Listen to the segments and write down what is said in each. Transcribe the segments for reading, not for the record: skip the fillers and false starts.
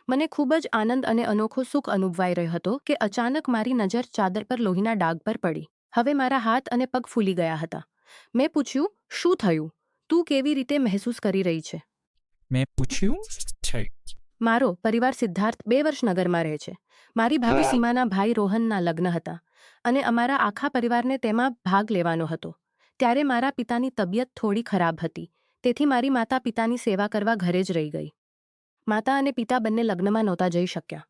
મને ખૂબ જ આનંદ અને અનોખો સુખ અનુભવાઈ રહ્યો હતો કે અચાનક મારી નજર ચાદર પર લોહીના ડાઘ પર પડી. હવે મારા હાથ અને પગ ફૂલી ગયા હતા. મેં પૂછ્યું, શું થયું? તું કેવી રીતે મહેસૂસ કરી રહી છે? મેં પૂછ્યું છે. મારો પરિવાર સિદ્ધાર્થ 2 વર્ષ નગરમાં રહે છે. મારી ભાભી સીમાના ભાઈ રોહનના લગ્ન હતા અને અમારા આખા પરિવારને તેમાં ભાગ લેવાનો હતો. ત્યારે મારા પિતાની તબિયત થોડી ખરાબ હતી, તેથી મારી માતા પિતાની સેવા કરવા ઘરે જ રહી ગઈ. માતા અને પિતા બંને લગ્નમાં નહોતા જઈ શક્યા,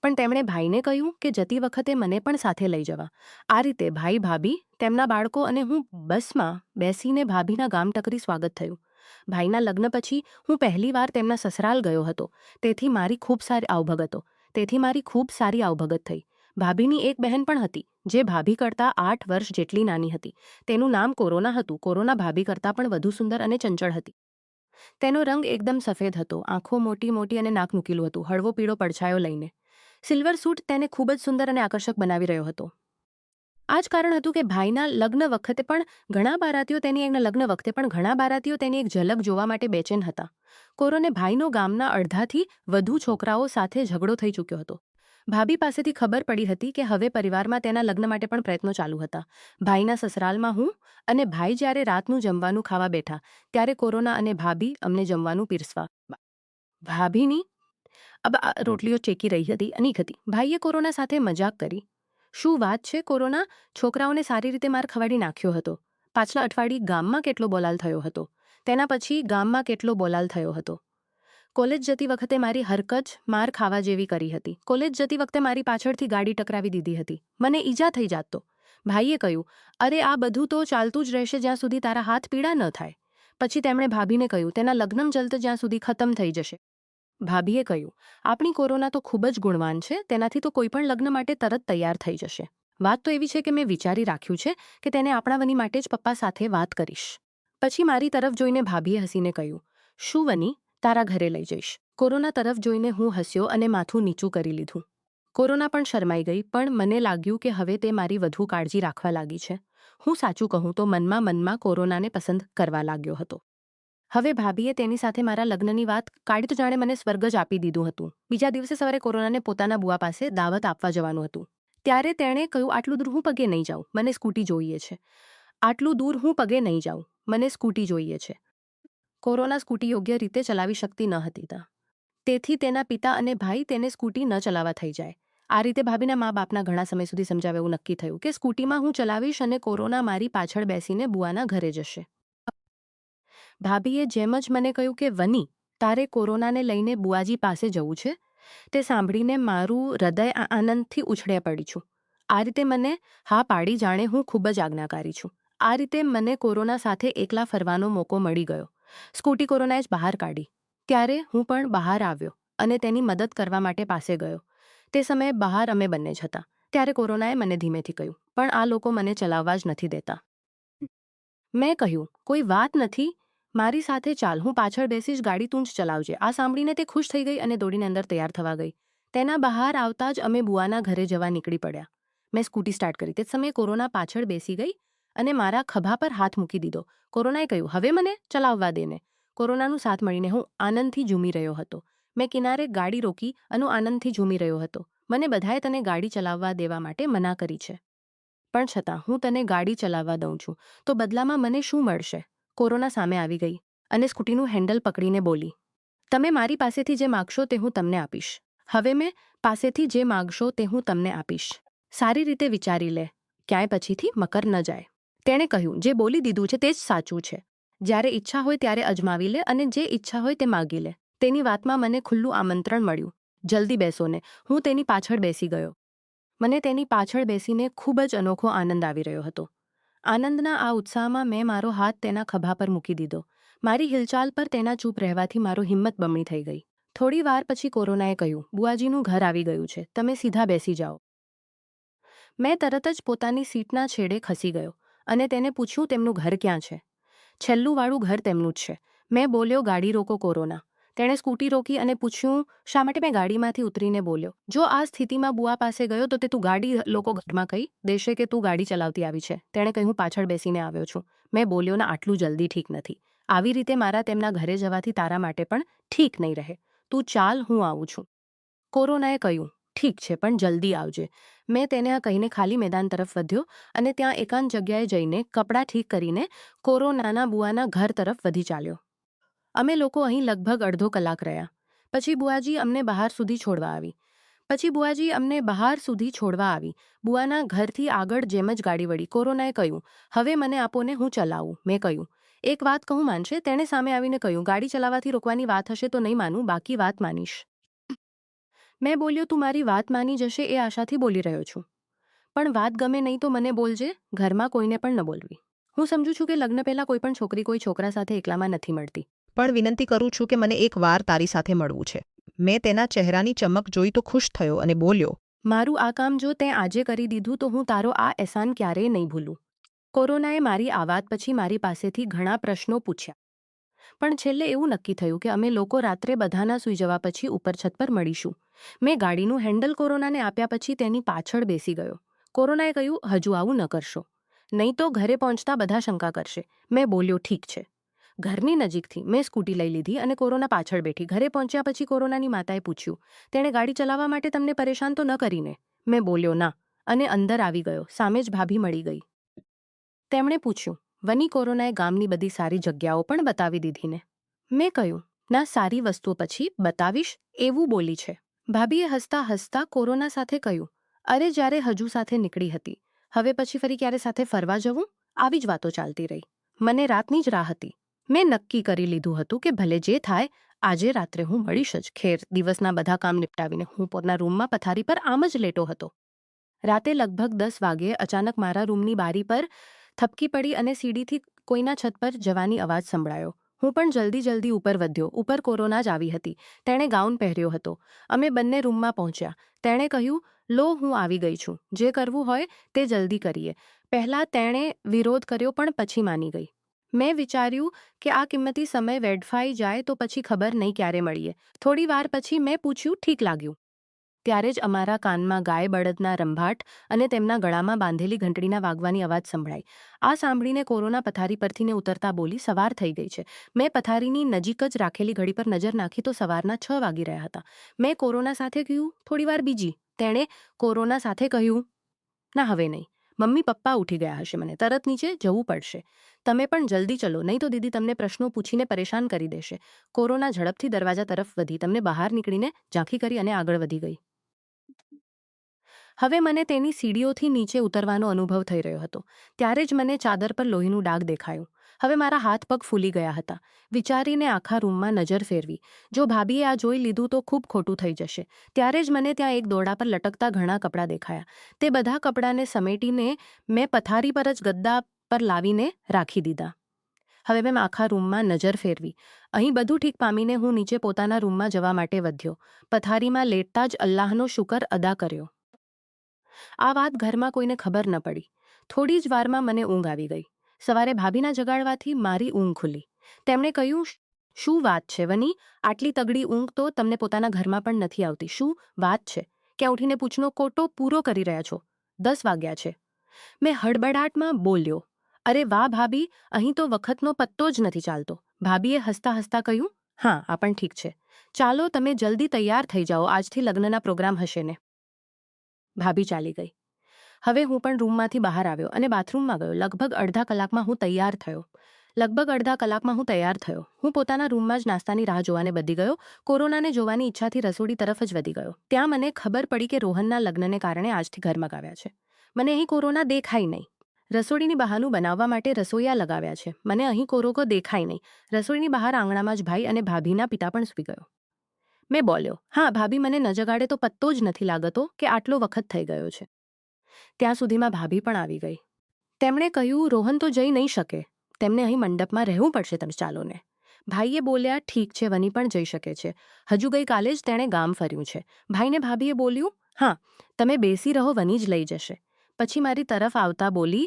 પણ તેમણે ભાઈને કહ્યું કે જતી વખતે મને પણ સાથે લઈ જવા. આ રીતે ભાઈ, ભાભી, તેમના બાળકો અને હું બસમાં બેસીને ભાભીના ગામટકરી સ્વાગત થયું. ભાઈના લગ્ન પછી હું પહેલીવાર તેમના સસરાલ ગયો હતો, તેથી મારી ખૂબ સારી આવભગત થઈ. ભાભીની એક બહેન પણ હતી, જે ભાભી કરતાં 8 વર્ષ જેટલી નાની હતી. તેનું નામ કોરોના હતું. કોરોના ભાભી કરતાં પણ વધુ સુંદર અને ચંચળ હતી. તેનો રંગ એકદમ સફેદ હતો, આંખો મોટી મોટી અને નાક નુકીલું હતું, હળવો પીળો પડછાયો લઈને. સિલ્વર સૂટ તેને ખૂબ જ સુંદર અને આકર્ષક બનાવી રહ્યો હતો. આ જ કારણ હતું કે ભાઈના લગ્ન વખતે પણ ઘણા બારાતીઓ તેની એક ઝલક જોવા માટે બેચેન હતા. કોરોને ભાઈનો ગામના અડધાથી વધુ છોકરાઓ સાથે ઝઘડો થઈ ચૂક્યો હતો. ભાભી પાસેથી ખબર પડી હતી કે હવે પરિવારમાં તેના લગ્ન માટે પણ પ્રયત્નો ચાલુ હતા. ભાઈના સસરાલમાં હું અને ભાઈ જ્યારે રાતનું જમવાનું ખાવા બેઠા, ત્યારે કોરોના અને ભાભી અમને જમવાનું પીરસવા. ભાભીની રોટલીઓ ચેકી રહી હતી, અનીક હતી. ભાઈએ કોરોના સાથે મજાક કરી. શું વાત છે કોરોના, છોકરાઓને સારી રીતે માર ખવાડી નાખ્યો હતો. પાછલા અઠવાડિયે ગામમાં કેટલો બોલાલ થયો હતો. તેના પછી ગામમાં કેટલો બોલાલ થયો હતો. કોલેજ જતી વખતે મારી હરકત માર ખાવા જેવી કરી હતી. કોલેજ જતી વખતે મારી પાછળથી ગાડી ટકરાવી દીધી હતી. મને ઈજા થઈ જાત તો. ભાઈએ કહ્યું, અરે આ બધું તો ચાલતું જ રહેશે જ્યાં સુધી તારા હાથ પીડા ન થાય. પછી તેમણે ભાભીને કહ્યું, તેના લગ્ન જલ્દ જ્યાં સુધી ખતમ થઈ જશે. ભાભીએ કહ્યું, આપણી કોરોના તો ખૂબ જ ગુણવાન છે, તેનાથી તો કોઈ પણ લગ્ન માટે તરત તૈયાર થઈ જશે. વાત તો એવી છે કે મેં વિચારી રાખ્યું છે કે તેને આપણા વની માટે જ પપ્પા સાથે વાત કરીશ. પછી મારી તરફ જોઈને ભાભીએ હસીને કહ્યું, શું વની, તારા ઘરે લઈ જઈશ. કોરોના તરફ જોઈને હું હસ્યો અને માથું નીચું કરી લીધું. કોરોના પણ શરમાઈ ગઈ, પણ મને લાગ્યું કે હવે તે મારી વધુ કાળજી રાખવા લાગી છે. હું સાચું કહું તો મનમાં કોરોનાને પસંદ કરવા લાગ્યો હતો. હવે ભાભીએ તેની સાથે મારા લગ્નની વાત કાઢી તો જાણે મને સ્વર્ગ જ આપી દીધું હતું. બીજા દિવસે સવારે કોરોનાને પોતાના બુઆ પાસે દાવત આપવા જવાનું હતું. ત્યારે તેણે કહ્યું, આટલું દૂર હું પગે નહીં જાઉં, મને સ્કૂટી જોઈએ છે. કોરોના સ્કૂટી યોગ્ય રીતે ચલાવી શકતી ન હતી, તેથી તેના પિતા અને ભાઈ તેને સ્કૂટી ન ચલાવવા થઈ જાય. આ રીતે ભાભીના મા બાપના ઘણા સમય સુધી સમજાવે એવું નક્કી થયું કે સ્કૂટીમાં હું ચલાવીશ અને કોરોના મારી પાછળ બેસીને બુઆના ઘરે જશે. ભાભીએ જેમ જ મને કહ્યું કે વની, તારે કોરોનાને લઈને બુઆજી પાસે જવું છે, તે સાંભળીને મારું હૃદય આનંદથી ઉછળે પડી છું. આ રીતે મને હા પાડી જાણે હું ખૂબ જ આજ્ઞાકારી છું. આ રીતે મને કોરોના સાથે એકલા ફરવાનો મોકો મળી ગયો. સ્કૂટી કોરોનાએ જ બહાર કાઢી. ત્યારે હું પણ બહાર આવ્યો અને તેની મદદ કરવા માટે પાસે ગયો. તે સમયે બહાર અમે બંને જ હતા. ત્યારે કોરોનાએ મને ધીમેથી કહ્યું, પણ આ લોકો મને ચલાવવા જ નથી દેતા. મેં કહ્યું, કોઈ વાત નથી, મારી સાથે ચાલ, હું પાછળ બેસીશ, ગાડી તું જ ચલાવજે. આ સાંભળીને તે ખુશ થઈ ગઈ અને દોડીને અંદર તૈયાર થવા ગઈ. તેના બહાર આવતા જ અમે બુઆના ઘરે જવા નીકળી પડ્યા. મેં સ્કૂટી સ્ટાર્ટ કરી. તે સમયે કોરોના પાછળ બેસી ગઈ અને મારા ખભા પર હાથ મૂકી દીધો. કોરોનાએ કહ્યું, હવે મને ચલાવવા દે ને. કોરોનાનું સાથ મળીને હું આનંદથી ઝૂમી રહ્યો હતો. મેં કિનારે ગાડી રોકી અને આનંદથી ઝૂમી રહ્યો હતો. મને બધાએ તને ગાડી ચલાવવા દેવા માટે મના કરી છે, પણ છતાં હું તને ગાડી ચલાવવા દઉં છું, તો બદલામાં મને શું મળશે? કોરોના સામે આવી ગઈ અને સ્કૂટીનું હેન્ડલ પકડીને બોલી, તમે મારી પાસેથી જે માગશો તે હું તમને આપીશ. હવે મેં પાસેથી જે માગશો તે હું તમને આપીશ. સારી રીતે વિચારી લે, ક્યાંય પછીથી મકર ન જાય. તેણે કહ્યું, જે બોલી દીધું છે તે જ સાચું છે. જ્યારે ઈચ્છા હોય ત્યારે અજમાવી લે અને જે ઈચ્છા હોય તે માગી લે. તેની વાતમાં મને ખુલ્લું આમંત્રણ મળ્યું. જલ્દી બેસો ને. હું તેની પાછળ બેસી ગયો. મને તેની પાછળ બેસીને ખૂબ જ અનોખો આનંદ આવી રહ્યો હતો. આનંદના આ ઉત્સાહમાં મેં મારો હાથ તેના ખભા પર મૂકી દીધો. મારી હિલચાલ પર તેના ચૂપ રહેવાથી મારો હિંમત બમણી થઈ ગઈ. થોડી વાર પછી કોરોનાએ કહ્યું, બુઆજીનું ઘર આવી ગયું છે, તમે સીધા બેસી જાઓ. મેં તરત જ પોતાની સીટના છેડે ખસી ગયો અને તેને પૂછ્યું, તેમનું ઘર ક્યાં છે? છેલ્લું વાળું ઘર તેમનું જ છે. મેં બોલ્યો, ગાડી રોકો કોરોના. તેણે સ્કૂટી રોકી અને પૂછ્યું, શા માટે? મેં ગાડીમાંથી ઉતરીને બોલ્યો, જો આ સ્થિતિમાં બુઆ પાસે ગયો તો તે તું ગાડી લોકો ઘરમાં કહી દેશે કે તું ગાડી ચલાવતી આવી છે. તેણે કહ્યું, પાછળ બેસીને આવ્યો છું. મેં બોલ્યો, ના, આટલું જલ્દી ઠીક નથી. આવી રીતે મારા તેમના ઘરે જવાથી તારા માટે પણ ઠીક નહીં રહે. તું ચાલ, હું આવું છું. કોરોનાએ કહ્યું, ઠીક છે પણ જલ્દી આવજે. મેં તેને આ કહીને ખાલી મેદાન તરફ વધ્યો અને ત્યાં એકાંત જગ્યાએ જઈને કપડાં ઠીક કરીને કોરોનાના બુઆના ઘર તરફ વધી ચાલ્યો. અમે લોકો અહીં લગભગ અડધો કલાક રહ્યા. પછી બુઆજી અમને બહાર સુધી છોડવા આવી. બુઆના ઘરથી આગળ જેમ જ ગાડી વળી. કોરોનાએ કહ્યું, હવે મને આપો ને હું ચલાવું. મેં કહ્યું, એક વાત કહું માનશે? તેણે સામે આવીને કહ્યું, ગાડી ચલાવવાથી રોકવાની વાત હશે તો નહીં માનું, બાકી વાત માનીશ. મેં બોલ્યો, તું મારી વાત માની જશે એ આશાથી બોલી રહ્યો છું. પણ વાત ગમે નહીં તો મને બોલજે, ઘરમાં કોઈને પણ ન બોલવી. હું સમજુ છું કે લગ્ન પહેલાં કોઈ પણ છોકરી કોઈ છોકરા સાથે એકલામાં નથી મળતી. પણ વિનંતી કરું છું કે મને એક વાર તારી સાથે મળવું છે. મેં તેના ચહેરાની ચમક જોઈ તો ખુશ થયો અને બોલ્યો, મારું આ કામ જો તે આજે કરી દીધું તો હું તારો આ અહેસાન ક્યારેય નહીં ભૂલું. કોરોનાએ મારી આ વાત પછી મારી પાસેથી ઘણા પ્રશ્નો પૂછ્યા. પણ છેલ્લે એવું નક્કી થયું કે અમે લોકો રાત્રે બધાના સૂઈ જવા પછી ઉપર છત પર મળીશું. મેં ગાડીનું હેન્ડલ કોરોનાને આપ્યા પછી તેની પાછળ બેસી ગયો. કોરોનાએ કહ્યું, હજુ આવું ન કરશો, નહીં તો ઘરે પહોંચતા બધા શંકા કરશે. મેં બોલ્યો, ઠીક છે. ઘરની નજીકથી મેં સ્કૂટી લઈ લીધી અને કોરોના પાછળ બેઠી. ઘરે પહોંચ્યા પછી કોરોનાની માતાએ પૂછ્યું, તેણે ગાડી ચલાવવા માટે તમને પરેશાન તો ન કરીને? મેં બોલ્યો, ના, અને અંદર આવી ગયો. સામે જ ભાભી મળી ગઈ. તેમણે પૂછ્યું, વની, કોરોનાએ ગામની બધી સારી જગ્યાઓ પણ બતાવી દીધી ને? મેં કહ્યું, ના, સારી વસ્તુઓ પછી બતાવીશ એવું બોલી છે. ભાભીએ હસતા હસતા કોરોના સાથે કહ્યું, અરે જ્યારે હજુ સાથે નીકળી હતી, હવે પછી ફરી ક્યારે સાથે ફરવા જવું? આવી જ વાતો ચાલતી રહી. મને રાતની જ રાહ હતી. મેં નક્કી કરી લીધું હતું કે ભલે જે થાય, આજે રાત્રે હું મળીશ જ. ખેર, દિવસના બધા કામ નિપટાવીને હું પોતાના રૂમમાં પથારી પર આમ જ લેટો હતો. રાતે લગભગ 10 વાગ્યે અચાનક મારા રૂમની બારી પર થપકી પડી અને સીડીથી કોઈના છત પર જવાની અવાજ સંભળાયો. હું પણ જલ્દી ઉપર વધ્યો. ઉપર કોરોના જ આવી હતી. તેણે ગાઉન પહેર્યો હતો. અમે બંને રૂમમાં પહોંચ્યા. તેણે કહ્યું, લો, હું આવી ગઈ છું. જે કરવું હોય તે જલ્દી કરીએ. પહેલાં તેણે વિરોધ કર્યો પણ પછી માની ગઈ. મેં વિચાર્યું કે આ કિંમતી સમય વેડફાઈ જાય તો પછી ખબર નહીં ક્યારે મળીએ. થોડી વાર પછી મેં પૂછ્યું, ઠીક લાગ્યું? ત્યારે જ અમારા કાનમાં ગાય બળદના રંભાટ અને તેમના ગળામાં બાંધેલી ઘંટડીના વાગવાની અવાજ સંભળાઈ. આ સાંભળીને કોરોના પથારી પરથી ને ઉતરતા બોલી, સવાર થઈ ગઈ છે. મેં પથારીની નજીક જ રાખેલી ઘડી પર નજર નાખી તો સવારના 6 વાગી રહ્યા હતા. મેં કોરોના સાથે કહ્યું, થોડી વાર બીજી. તેણે કોરોના સાથે કહ્યું, ના, હવે નહીં. મમ્મી પપ્પા ઉઠી ગયા હશે, મને તરત નીચે જવું પડશે. તમે પણ જલ્દી ચલો, નહીં તો દીદી તમને પ્રશ્નો પૂછીને પરેશાન કરી દેશે. કોરોના ઝડપથી દરવાજા તરફ વધી, તમને બહાર નીકળીને ઝાંખી કરી અને આગળ વધી ગઈ. હવે મને તેની સીડીઓથી નીચે ઉતરવાનો અનુભવ થઈ રહ્યો હતો. ત્યારે જ મને ચાદર પર લોહીનું ડાઘ દેખાયું. હવે મારા હાથ પગ ફૂલી ગયા હતા. વિચારીને આખા રૂમમાં નજર ફેરવી. જો ભાભીએ આ જોઈ લીધું તો ખૂબ ખોટું થઈ જશે. ત્યારે જ મને ત્યાં એક દોરડા પર લટકતા ઘણા કપડાં દેખાયા. તે બધા કપડાંને સમેટીને મેં પથારી પર જ ગદ્દા પર લાવીને રાખી દીધા. હવે મેં આખા રૂમમાં નજર ફેરવી. અહીં બધું ઠીક પામીને હું નીચે પોતાના રૂમમાં જવા માટે વધ્યો. પથારીમાં લેટતા જ અલ્લાહનો શુકર અદા કર્યો. આ વાત ઘરમાં કોઈને ખબર ન પડી. થોડી જ વારમાં મને ઊંઘ આવી ગઈ. સવારે ભાભીના જગાડવાથી મારી ઊંઘ ખુલી. તેમણે કહ્યું, શું વાત છે વની? આટલી તગડી ઊંઘ તો તમને પોતાના ઘરમાં પણ નથી આવતી. શું વાત છે? ક્યાં ઉઠીને પૂછનો કોટો પૂરો કરી રહ્યા છો? 10 વાગ્યા છે. મેં હડબડાટમાં બોલ્યો, અરે વાહ ભાભી, અહીં તો વખતનો પત્તો જ નથી ચાલતો. ભાભીએ હસતા હસતા કહ્યું, હા, આ પણ ઠીક છે. ચાલો, તમે જલ્દી તૈયાર થઈ જાઓ, આજથી લગ્નના પ્રોગ્રામ હશે ને. ભાભી ચાલી ગઈ. હવે હું પણ રૂમમાંથી બહાર આવ્યો અને બાથરૂમમાં ગયો. લગભગ અડધા કલાકમાં હું તૈયાર થયો. હું પોતાના રૂમમાં જ નાસ્તાની રાહ જોવાને બધી ગયો. કોરોનાને જોવાની ઈચ્છાથી રસોડી તરફ જ વધી ગયો. ત્યાં મને ખબર પડી કે રોહનના લગ્નને કારણે આજથી ઘર મગાવ્યા છે. મને અહીં કોરોના દેખાય નહીં. રસોડીની બહારનું બનાવવા માટે રસોઈયા લગાવ્યા છે. મને અહીં કોરોકો દેખાય નહીં. રસોઈની બહાર આંગણામાં જ ભાઈ અને ભાભીના પિતા પણ સૂઈ ગયો. મેં બોલ્યો, હા ભાભી, મને ન જગાડે તો પત્તો જ નથી લાગતો કે આટલો વખત થઈ ગયો છે. ત્યાં સુધીમાં ભાભી પણ આવી ગઈ. તેમણે કહ્યું, રોહન તો જઈ નહીં શકે, તેમને અહીં મંડપમાં રહેવું પડશે, તમે ચાલો ને. ભાઈએ બોલ્યા, ઠીક છે, વની પણ જઈ શકે છે. હજુ ગઈકાલે જ તેણે ગામ ફર્યું છે. ભાઈને ભાભીએ બોલ્યું, હા, તમે બેસી રહો, વની જ લઈ જશે. પછી મારી તરફ આવતા બોલી,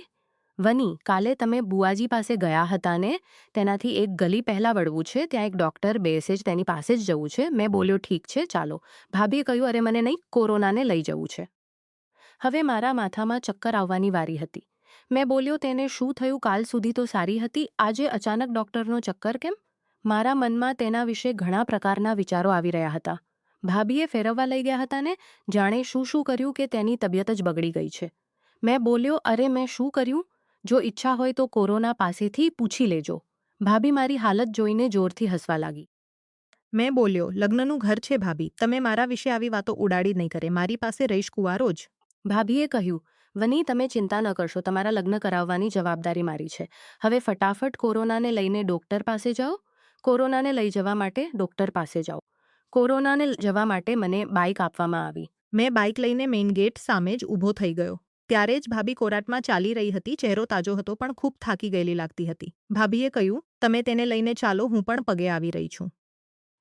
વની, કાલે તમે બુઆજી પાસે ગયા હતા ને? તેનાથી એક ગલી પહેલાં વળવું છે. ત્યાં એક ડૉક્ટર બેસે જ, તેની પાસે જ જવું છે. મેં બોલ્યો, ઠીક છે, ચાલો. ભાભીએ કહ્યું, અરે મને નહીં, કોરોનાને લઈ જવું છે. હવે મારા માથામાં ચક્કર આવવાની વારી હતી. મેં બોલ્યો, તેને શું થયું? કાલ સુધી તો સારી હતી, આજે અચાનક ડૉક્ટરનો ચક્કર કેમ? મારા મનમાં તેના વિશે ઘણા પ્રકારના વિચારો આવી રહ્યા હતા. ભાભીએ ફેરવવા લઈ ગયા હતા ને જાણે શું કર્યું કે તેની તબિયત જ બગડી ગઈ છે. મેં બોલ્યો, અરે મેં શું કર્યું? જો ઈચ્છા હોય તો કોરોના પાસેથી પૂછી લેજો. ભાભી મારી હાલત જોઈને જોરથી હસવા લાગી. મેં બોલ્યો, લગ્નનું ઘર છે ભાભી, તમે મારા વિશે આવી વાતો ઉડાડી નહીં કરે, મારી પાસે રહીશ કુંવારો જ. ભાભીએ કહ્યું, વની તમે ચિંતા ન કરશો, તમારા લગ્ન કરાવવાની જવાબદારી મારી છે. હવે ફટાફટ કોરોનાને લઈને ડોક્ટર પાસે જાઓ. કોરોનાને લઈ જવા માટે ડોક્ટર પાસે જાઓ. કોરોનાને જવા માટે મને બાઇક આપવામાં આવી. મેં બાઇક લઈને મેઇન ગેટ સામે જ ઊભો થઈ ગયો. ત્યારે જ ભાભી કોરાટમાં ચાલી રહી હતી. ચહેરો તાજો હતો પણ ખૂબ થાકી ગયેલી લાગતી હતી. ભાભીએ કહ્યું, તમે તેને લઈને ચાલો, હું પણ પગે આવી રહી છું.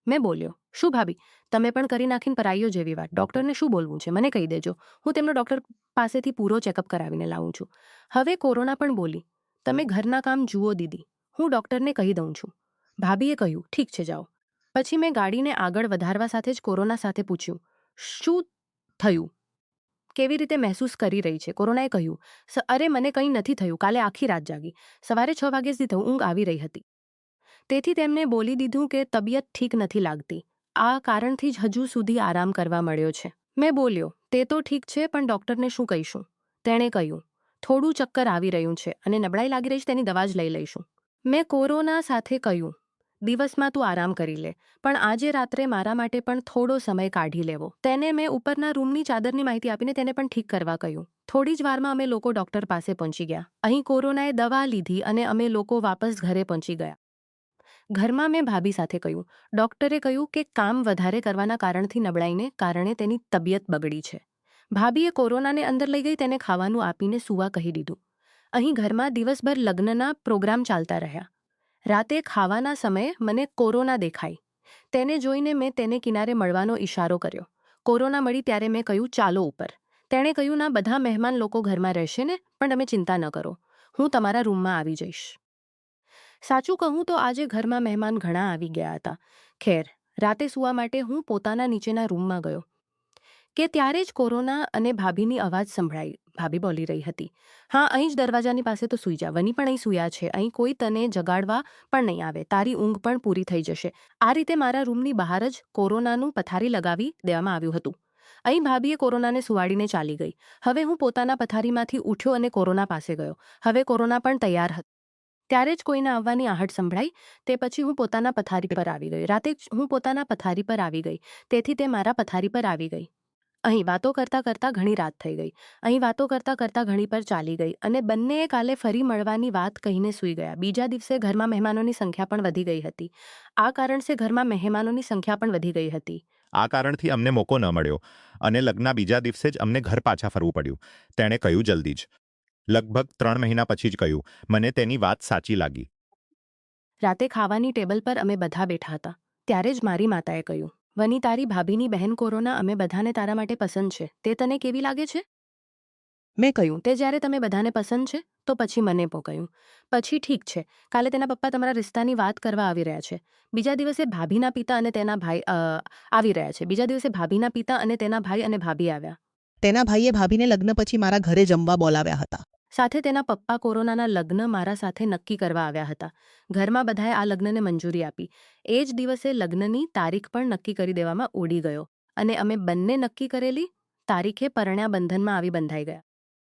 મેં બોલ્યો, શું ભાભી, તમે પણ કરી નાખીને પરાઈઓ જેવી વાત. ડૉક્ટરને શું બોલવું છે મને કહી દેજો. હું તેમનો ડૉક્ટર પાસેથી પૂરો ચેકઅપ કરાવીને લાવું છું. હવે કોરોના પણ બોલી, તમે ઘરના કામ જુઓ દીદી, હું ડૉક્ટરને કહી દઉં છું. ભાભીએ કહ્યું, ઠીક છે જાઓ. પછી મેં ગાડીને આગળ વધારવા સાથે જ કોરોના સાથે પૂછ્યું, શું થયું? કેવી રીતે મહેસૂસ કરી રહી છે? કોરોનાએ કહ્યું, અરે મને કંઈ નથી થયું, કાલે આખી રાત જાગી, સવારે 6 વાગે સીધો ઊંઘ આવી રહી હતી. તેથી તેમને બોલી દીધું કે તબિયત ઠીક નથી લાગતી. આ કારણથી જ હજુ સુધી આરામ કરવા મળ્યો છે. મેં બોલ્યો, તે તો ઠીક છે પણ ડૉક્ટરને શું કહીશું? તેણે કહ્યું, થોડું ચક્કર આવી રહ્યું છે અને નબળાઈ લાગી રહી છે, તેની દવા જ લઈ લઈશું. મેં કોરોના સાથે કહ્યું, દિવસમાં તું આરામ કરી લે, પણ આજે રાત્રે મારા માટે પણ થોડો સમય કાઢી લેવો. તેને મેં ઉપરના રૂમની ચાદરની માહિતી આપીને તેને પણ ઠીક કરવા કહ્યું. થોડી જ વારમાં અમે લોકો ડૉક્ટર પાસે પહોંચી ગયા. અહીં કોરોનાએ દવા લીધી અને અમે લોકો વાપસ ઘરે પહોંચી ગયા. ઘરમાં મેં ભાભી સાથે કહ્યું, ડૉક્ટરે કહ્યું કે કામ વધારે કરવાના કારણથી નબળાઈને કારણે તેની તબિયત બગડી છે. ભાભીએ કોરોનાને અંદર લઈ ગઈ, તેને ખાવાનું આપીને સૂવા કહી દીધું. અહીં ઘરમાં દિવસભર લગ્નના પ્રોગ્રામ ચાલતા રહ્યા. રાતે ખાવાના સમયે મને કોરોના દેખાઈ. તેને જોઈને મેં તેને કિનારે મળવાનો ઈશારો કર્યો. કોરોના મળી ત્યારે મેં કહ્યું, ચાલો ઉપર. તેણે કહ્યું, ના, બધા મહેમાન લોકો ઘરમાં રહેશે ને, પણ તમે ચિંતા ન કરો, હું તમારા રૂમમાં આવી જઈશ. સાચું કહું તો આજે ઘરમાં મહેમાન ઘણા આવી ગયા હતા. ખેર, રાતે સૂવા માટે હું પોતાના નીચેના રૂમમાં ગયો કે ત્યારે જ કોરોના અને ભાભીની અવાજ સંભળાઈ. ભાભી બોલી રહી હતી, હા, અહીં જ દરવાજાની પાસે તો સૂઈ જા, વની પણ અહીં સૂયા છે, અહીં કોઈ તને જગાડવા પણ નહીં આવે, તારી ઊંઘ પણ પૂરી થઈ જશે. આ રીતે મારા રૂમની બહાર જ કોરોનાનું પથારી લગાવી દેવામાં આવ્યું હતું. અહીં ભાભીએ કોરોનાને સુવાડીને ચાલી ગઈ. હવે હું પોતાના પથારીમાંથી ઉઠ્યો અને કોરોના પાસે ગયો. હવે કોરોના પણ તૈયાર હતો. ત્યારે જ કોઈના આવવાની આહટ સંભળાઈ. તે પછી હું પોતાના પથારી પર આવી ગઈ. રાતે જ હું પોતાના પથારી પર આવી ગઈ, તેથી તે મારા પથારી પર આવી ગઈ. અહીં વાતો કરતાં કરતાં ઘણી રાત થઈ ગઈ. અહીં વાતો કરતાં કરતાં ઘણી પર ચાલી ગઈ અને બંનેએ કાલે ફરી મળવાની વાત કહીને સૂઈ ગયા. બીજા દિવસે ઘરમાં મહેમાનોની સંખ્યા પણ વધી ગઈ હતી. આ કારણથી ઘરમાં મહેમાનોની સંખ્યા પણ વધી ગઈ હતી. આ કારણથી અમને મોકો ન મળ્યો અને લગ્નના બીજા દિવસે જ અમને ઘર પાછા ફરવું પડ્યું. તેણે કહ્યું, જલ્દી જ. લગભગ 3 મહિના પછી જ કહ્યું. મને તેની વાત સાચી લાગી. રાતે ખાવાની ટેબલ પર અમે બધા બેઠા હતા. ત્યારે જ મારી માતાએ કહ્યું, વની, તારી ભાભીની બહેન કોરોના અમે બધાને તારા માટે પસંદ છે, તે તને કેવી લાગે છે? મેં કહ્યું, તે જ્યારે તમે બધાને પસંદ છે તો પછી મને પણ કહ્યું. પછી ઠીક છે, કાલે તેના પપ્પા તમારા રિશ્તાની વાત કરવા આવી રહ્યા છે. બીજા દિવસે ભાભીના પિતા અને તેના ભાઈ આવી રહ્યા છે. બીજા દિવસે ભાભીના પિતા અને તેના ભાઈ અને ભાભી આવ્યા. તેના ભાઈએ ભાભીને લગ્ન પછી મારા ઘરે જમવા બોલાવ્યા હતા. સાથે તેના પપ્પા કોરોનાના લગ્ન મારા સાથે નક્કી કરવા આવ્યા હતા. ઘરમાં બધાએ આ લગ્નને મંજૂરી આપી. એ જ દિવસે લગ્નની તારીખ પણ નક્કી કરી દેવામાં ઉડી ગયો અને અમે બંને નક્કી કરેલી તારીખે પરણ્યા બંધનમાં આવી બંધાઈ ગયા.